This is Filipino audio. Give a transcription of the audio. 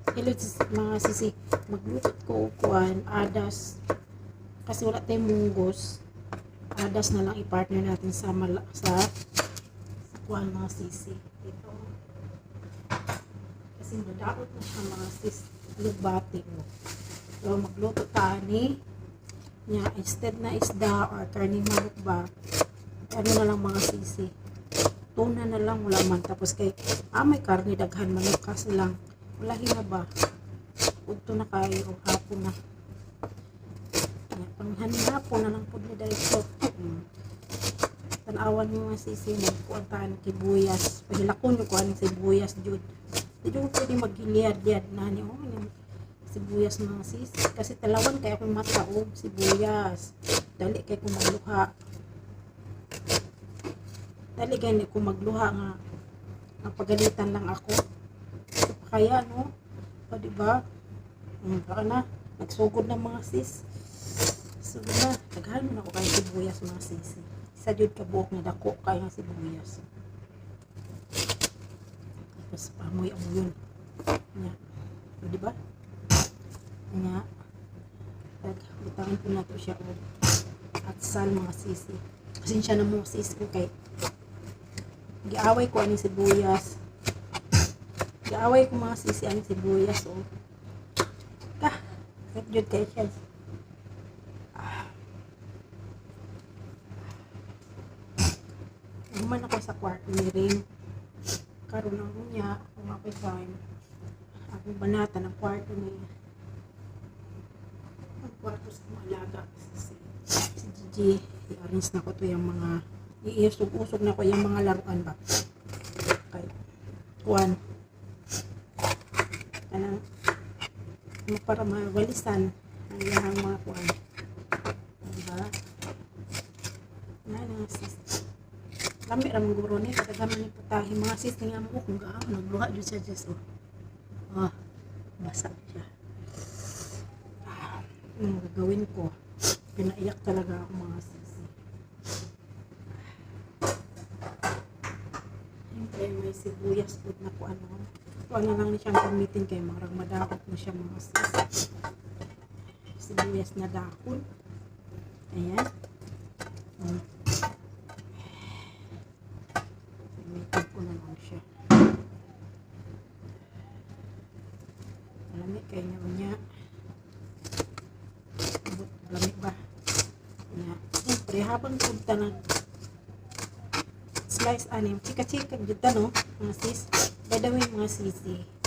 Hello mga sisi, magluto ko kuan adas kasi wala tayong munggos. Adas na lang i-partner natin sa kuan mga sisi. Ito. Kasi madaot na siya mga sis, lugbati mo. So magluto ta ni nya instead na isda or karning manok ba. Ano na lang mga sisi. Tuna na lang wala man tapos kay may karne daghan manok kasi lang wala na ba udto na kayo hapon na panghanin hapon na lang po ni dahil tanawan mo mga sisi magkuantaan kibuyas pahilakon yung kuan sibuyas jud di jud pwede maghiliad-liad na ni yung sibuyas mga sisi kasi talawan kay akong mata sibuyas dali kay kung magluha dali kay kung magluha nga pagalitan lang ako kaya no o diba baka na nagsugod ng mga sis sugod na naghalon ako kayo sibuyas mga sis isa jud ka buok na dako kayo ng sibuyas tapos pamoy ang yun nya o diba nya butangin ko na to siya at sal mga sisi kasi siya na mga sis ko kay giaway ko aning sibuyas giaway ko mga sisi ang sibuyas jud kay siya naman ako sa kwarto ni Ring karon ang niya kung ako'y time akong banata ng kwarto niya ang kwarto sa mga alaga si Gigi i-arrange na ko to yung mga iisog-usog na ko yung mga laruan ba kay kuan kanang para mawalisan ang iyang mga kuan diba na sis kami ramang guro ni kadagaman ni putahe mga sis nga mo kung gaano nagluha jud siya just basa siya ang gagawin ko pinaiyak talaga ako mga sis siyempre may sibuyas food na kuan na lang ni siyang gamitin kay marang madakot na siya mga sis sibuyas na dakon ayan gamitin ko na lang siya malamig kay niya malamig ba siyempre habang punta na slice anim chika-chika dito no mga sis by the way mga sisi